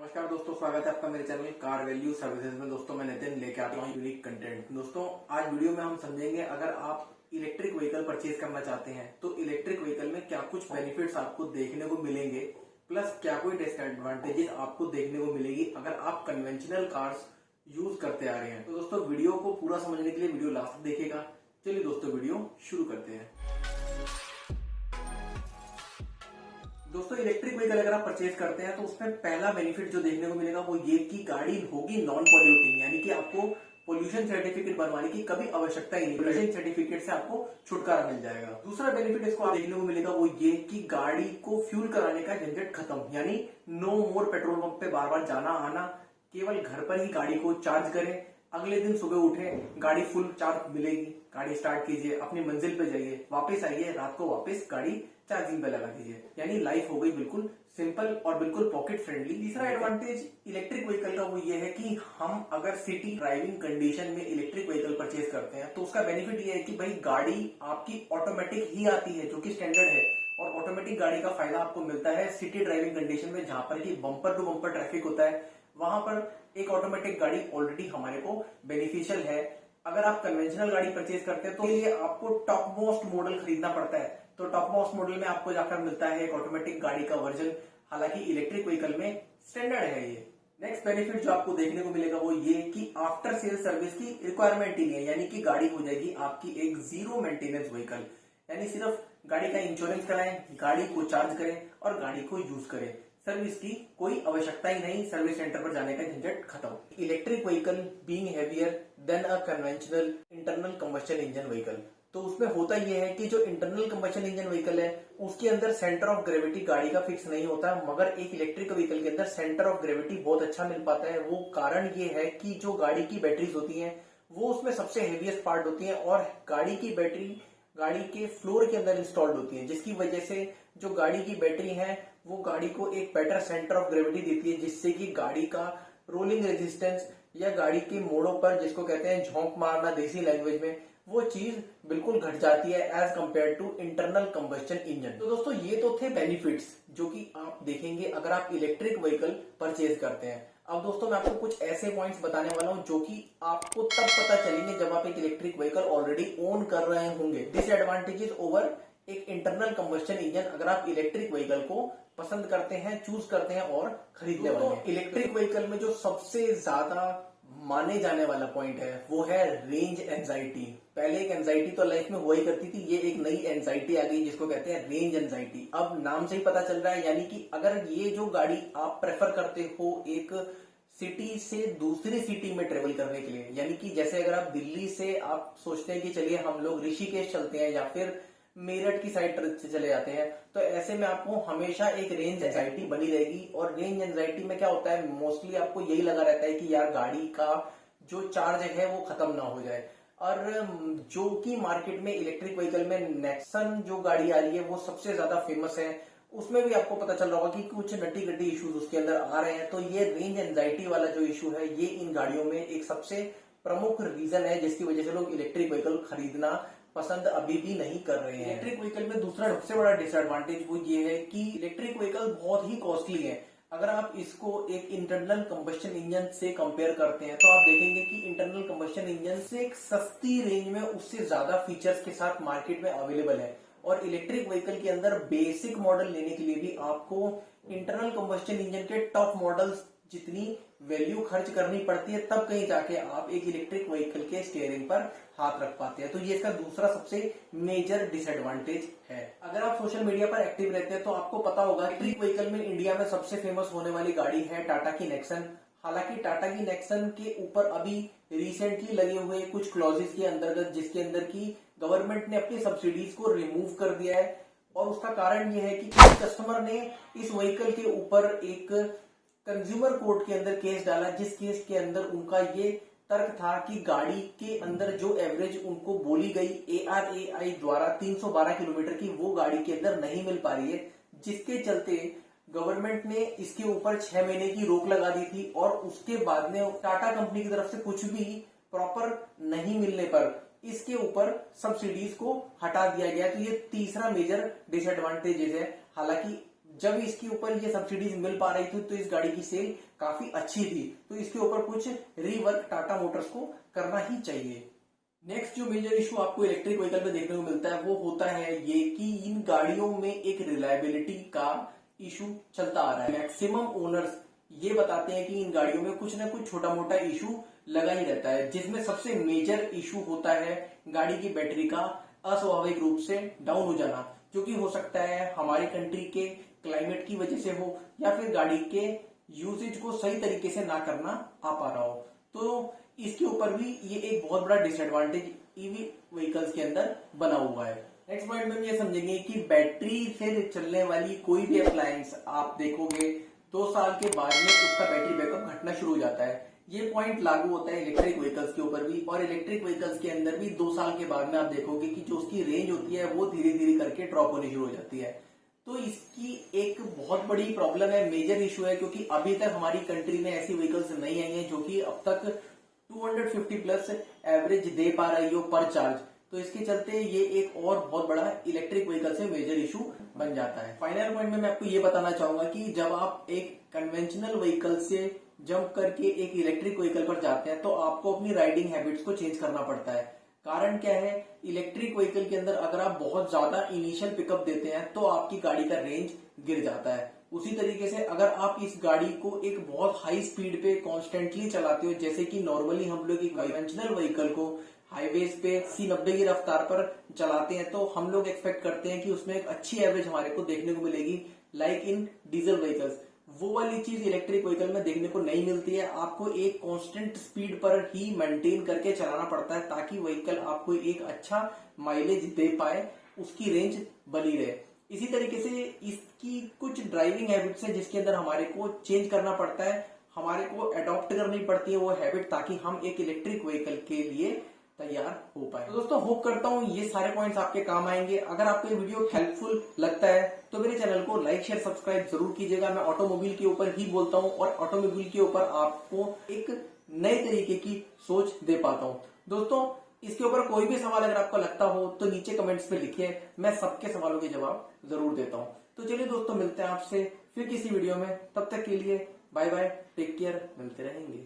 नमस्कार दोस्तों, स्वागत है आपका मेरे चैनल कार वैल्यू सर्विसेज में। दोस्तों मैं नितिन लेके आता हूँ यूनिक कंटेंट। दोस्तों आज वीडियो में हम समझेंगे, अगर आप इलेक्ट्रिक व्हीकल परचेज करना चाहते हैं तो इलेक्ट्रिक व्हीकल में क्या कुछ बेनिफिट्स आपको देखने को मिलेंगे, प्लस क्या कोई डिसएडवांटेजेस आपको देखने को मिलेगी अगर आप कन्वेंशनल कार्स यूज करते आ रहे हैं। तो दोस्तों वीडियो को पूरा समझने के लिए वीडियो लास्ट देखिएगा। चलिए दोस्तों वीडियो शुरू करते हैं। दोस्तों इलेक्ट्रिक व्हीकल अगर आप परचेज करते हैं तो उसमें पहला बेनिफिट जो देखने को मिलेगा वो ये कि गाड़ी होगी नॉन पॉल्यूटिंग, यानी कि आपको पोल्यूशन सर्टिफिकेट बनवाने की कभी आवश्यकता ही नहीं। पोल्यूशन सर्टिफिकेट से आपको छुटकारा मिल जाएगा। दूसरा बेनिफिट इसको देखने को मिलेगा वो ये कि गाड़ी को फ्यूल कराने का झंझट खत्म, यानी नो मोर पेट्रोल पंप पे बार बार जाना आना। केवल घर पर ही गाड़ी को चार्ज करें, अगले दिन सुबह उठे गाड़ी फुल चार्ज मिलेगी, गाड़ी स्टार्ट कीजिए, अपनी मंजिल पे जाइए, वापस आइए, रात को वापस गाड़ी चार्जिंग पे लगा दीजिए। यानी लाइफ हो गई बिल्कुल सिंपल और बिल्कुल पॉकेट फ्रेंडली। तीसरा एडवांटेज इलेक्ट्रिक व्हीकल का वो ये है कि हम अगर सिटी ड्राइविंग कंडीशन में इलेक्ट्रिक व्हीकल परचेज करते हैं तो उसका बेनिफिट ये है कि भाई गाड़ी आपकी ऑटोमेटिक ही आती है, जो कि स्टैंडर्ड है। और ऑटोमेटिक गाड़ी का फायदा आपको मिलता है सिटी ड्राइविंग कंडीशन में, जहां पर कि बम्पर टू बम्पर ट्रैफिक होता है, वहां पर एक ऑटोमेटिक गाड़ी ऑलरेडी हमारे को बेनिफिशियल है। अगर आप कन्वेंशनल गाड़ी परचेज करते हैं तो ये आपको टॉप मोस्ट मॉडल खरीदना पड़ता है। तो टॉप मोस्ट मॉडल में आपको जाकर मिलता है एक ऑटोमेटिक गाड़ी का वर्जन, हालांकि इलेक्ट्रिक व्हीकल में स्टैंडर्ड है ये। नेक्स्ट बेनिफिट जो आपको देखने को मिलेगा वो ये कि आफ्टर सेल सर्विस की रिक्वायरमेंट ही नहीं है, यानी कि गाड़ी हो जाएगी आपकी एक जीरो मेंटेनेंस व्हीकल। यानी सिर्फ गाड़ी का इंश्योरेंस कराएं, गाड़ी को चार्ज करें और गाड़ी को यूज करें। सर्विस की कोई आवश्यकता ही नहीं, सर्विस सेंटर पर जाने का झंझट खत्म। Electric vehicle being heavier than a conventional internal combustion engine vehicle, तो उसमें होता यह है कि जो इंटरनल कंबस्शन इंजन व्हीकल है उसके अंदर सेंटर ऑफ ग्रेविटी गाड़ी का फिक्स नहीं होता, मगर एक इलेक्ट्रिक व्हीकल के अंदर सेंटर ऑफ ग्रेविटी बहुत अच्छा मिल पाता है। वो कारण ये है कि जो गाड़ी की बैटरीज होती हैं वो उसमें सबसे हेवीएस्ट पार्ट होती है और गाड़ी की बैटरी गाड़ी के फ्लोर के अंदर इंस्टॉल्ड होती है, जिसकी वजह से जो गाड़ी की बैटरी है वो गाड़ी को एक बेटर सेंटर ऑफ ग्रेविटी देती है, जिससे कि गाड़ी का रोलिंग रेजिस्टेंस या गाड़ी के मोड़ों पर, जिसको कहते हैं झोंक मारना देसी लैंग्वेज में, वो चीज बिल्कुल घट जाती है as compare to internal combustion engine. तो दोस्तों ये तो थे बेनिफिट्स जो कि आप देखेंगे अगर आप इलेक्ट्रिक व्हीकल परचेज करते हैं। अब दोस्तों मैं आपको कुछ ऐसे पॉइंट्स बताने वाला हूं जो कि आपको तब पता चलेंगे जब आप एक इलेक्ट्रिक व्हीकल ऑलरेडी ओन कर रहे होंगे। डिसएडवांटेजेस ओवर एक इंटरनल कंबस्शन इंजन अगर आप इलेक्ट्रिक व्हीकल को पसंद करते हैं, चूज करते हैं और खरीदने वाले हैं। इलेक्ट्रिक व्हीकल में जो सबसे ज्यादा माने जाने वाला पॉइंट है वो है रेंज एंजाइटी। पहले एक एंजाइटी तो लाइफ में हुआ ही करती थी, ये एक नई एंजाइटी आ गई जिसको कहते हैं रेंज एंजाइटी। अब नाम से ही पता चल रहा है, यानी कि अगर ये जो गाड़ी आप प्रेफर करते हो एक सिटी से दूसरी सिटी में ट्रेवल करने के लिए, यानी कि जैसे अगर आप दिल्ली से आप सोचते हैं कि चलिए हम लोग ऋषिकेश चलते हैं या फिर मेरठ की साइड से चले जाते हैं, तो ऐसे में आपको हमेशा एक रेंज एंजाइटी बनी रहेगी। और रेंज एंजाइटी में क्या होता है, मोस्टली आपको यही लगा रहता है कि यार गाड़ी का जो चार्ज है वो खत्म ना हो जाए। और जो कि मार्केट में इलेक्ट्रिक व्हीकल में नेक्सन जो गाड़ी आ रही है वो सबसे ज्यादा फेमस है, उसमें भी आपको पता चल रहा होगा कि कुछ नटी गटी इश्यूज उसके अंदर आ रहे हैं। तो ये रेंज एंजाइटी वाला जो इशू है ये इन गाड़ियों में एक सबसे प्रमुख रीजन है जिसकी वजह से लोग इलेक्ट्रिक व्हीकल खरीदना पसंद अभी भी नहीं कर रहे हैं। इलेक्ट्रिक व्हीकल में दूसरा सबसे बड़ा डिसएडवांटेज वो ये है कि इलेक्ट्रिक व्हीकल बहुत ही कॉस्टली है। अगर आप इसको एक इंटरनल कंबस्शन इंजन से कंपेयर करते हैं तो आप देखेंगे कि इंटरनल कंबस्शन इंजन से एक सस्ती रेंज में उससे ज्यादा फीचर्स के साथ मार्केट में अवेलेबल है। और इलेक्ट्रिक व्हीकल के अंदर बेसिक मॉडल लेने के लिए भी आपको इंटरनल कंबस्शन इंजन के टॉप मॉडल्स जितनी वैल्यू खर्च करनी पड़ती है, तब कहीं जाके आप एक इलेक्ट्रिक व्हीकल के स्टीयरिंग पर हाथ रख पाते हैं। तो ये इसका दूसरा सबसे मेजर डिसएडवांटेज है। अगर आप सोशल मीडिया पर एक्टिव रहते हैं तो आपको पता होगा इलेक्ट्रिक व्हीकल में इंडिया में सबसे फेमस होने वाली गाड़ी है टाटा की नेक्सन। हालांकि टाटा की नेक्सन के ऊपर अभी रिसेंटली लगे हुए कुछ क्लॉजेस के अंतर्गत, जिसके अंदर की गवर्नमेंट ने अपनी सब्सिडीज को रिमूव कर दिया है। और उसका कारण यह है कि कस्टमर ने इस व्हीकल के ऊपर एक कंज्यूमर कोर्ट के अंदर केस डाला, जिस केस के अंदर उनका ये तर्क था कि गाड़ी के अंदर जो एवरेज उनको बोली गई ARAI द्वारा 312 किलोमीटर की, वो गाड़ी के अंदर नहीं मिल पा रही है, जिसके चलते गवर्नमेंट ने इसके ऊपर 6 महीने की रोक लगा दी थी। और उसके बाद में टाटा कंपनी की तरफ से कुछ भी प्रॉपर नहीं मिलने पर इसके ऊपर सब्सिडीज को हटा दिया गया। तो ये तीसरा मेजर डिसएडवांटेजेस है। हालांकि जब इसके ऊपर ये सब्सिडीज मिल पा रही थी तो इस गाड़ी की सेल काफी अच्छी थी, तो इसके ऊपर कुछ रीवर्क टाटा मोटर्स को करना ही चाहिए। नेक्स्ट जो मेजर इशू आपको इलेक्ट्रिक व्हीकल में देखने को मिलता है वो होता है ये कि इन गाड़ियों में एक रिलायबिलिटी का इशू चलता आ रहा है। मैक्सिमम ओनर्स ये बताते हैं कि इन गाड़ियों में कुछ ना कुछ छोटा मोटा इशू लगा ही रहता है, जिसमें सबसे मेजर इशू होता है गाड़ी की बैटरी का अस्वाभाविक रूप से डाउन हो जाना, जो कि हो सकता है हमारी कंट्री के क्लाइमेट की वजह से हो या फिर गाड़ी के यूसेज को सही तरीके से ना करना आ पा रहा हो। तो इसके ऊपर भी ये एक बहुत बड़ा डिसएडवांटेज ईवी व्हीकल्स के अंदर बना हुआ है। नेक्स्ट पॉइंट में हम ये समझेंगे कि बैटरी से चलने वाली कोई भी अप्लायंस आप देखोगे 2 साल के बाद में उसका बैटरी बैकअप घटना शुरू हो जाता है। ये पॉइंट लागू होता है इलेक्ट्रिक व्हीकल्स के ऊपर भी, और इलेक्ट्रिक व्हीकल्स के अंदर भी 2 साल के बाद में आप देखोगे कि जो उसकी रेंज होती है वो धीरे धीरे करके ड्रॉप होनी शुरू हो जाती है। तो इसकी एक बहुत बड़ी प्रॉब्लम है, मेजर इशू है, क्योंकि अभी तक हमारी कंट्री में ऐसी व्हीकल्स नहीं आई हैं जो कि अब तक 250 प्लस एवरेज दे पा रही हो पर चार्ज। तो इसके चलते ये एक और बहुत बड़ा इलेक्ट्रिक व्हीकल से मेजर इशू बन जाता है। फाइनल पॉइंट में मैं आपको ये बताना चाहूंगा कि जब आप एक कन्वेंशनल व्हीकल से जंप करके एक इलेक्ट्रिक व्हीकल पर जाते हैं तो आपको अपनी राइडिंग हैबिट्स को चेंज करना पड़ता है। कारण क्या है, इलेक्ट्रिक व्हीकल के अंदर अगर आप बहुत ज्यादा इनिशियल पिकअप देते हैं तो आपकी गाड़ी का रेंज गिर जाता है। उसी तरीके से अगर आप इस गाड़ी को एक बहुत हाई स्पीड पे कॉन्स्टेंटली चलाते हो, जैसे कि नॉर्मली हम लोग एक कन्वेंशनल व्हीकल को हाईवेज पे 80-90 की रफ्तार पर चलाते हैं, तो हम लोग एक्सपेक्ट करते हैं कि उसमें एक अच्छी एवरेज हमारे को देखने को मिलेगी लाइक इन डीजल व्हीकल्स। वो वाली चीज इलेक्ट्रिक व्हीकल में देखने को नहीं मिलती है। आपको एक कांस्टेंट स्पीड पर ही मेंटेन करके चलाना पड़ता है ताकि व्हीकल आपको एक अच्छा माइलेज दे पाए, उसकी रेंज बनी रहे। इसी तरीके से इसकी कुछ ड्राइविंग हैबिट्स है जिसके अंदर हमारे को चेंज करना पड़ता है, हमारे को अडॉप्ट करनी पड़ती है वो हैबिट, ताकि हम एक इलेक्ट्रिक व्हीकल के लिए तैयार हो पाए। तो दोस्तों होप करता हूँ ये सारे पॉइंट्स आपके काम आएंगे। अगर आपको ये वीडियो हेल्पफुल लगता है तो मेरे चैनल को लाइक शेयर सब्सक्राइब जरूर कीजिएगा। मैं ऑटोमोबाइल के ऊपर ही बोलता हूँ और ऑटोमोबाइल के ऊपर आपको एक नए तरीके की सोच दे पाता हूँ। दोस्तों इसके ऊपर कोई भी सवाल अगर आपको लगता हो तो नीचे कमेंट्स में लिखिए, मैं सबके सवालों के जवाब जरूर देता हूँ। तो चलिए दोस्तों मिलते हैं आपसे फिर किसी वीडियो में, तब तक के लिए बाय बाय, टेक केयर, मिलते रहेंगे।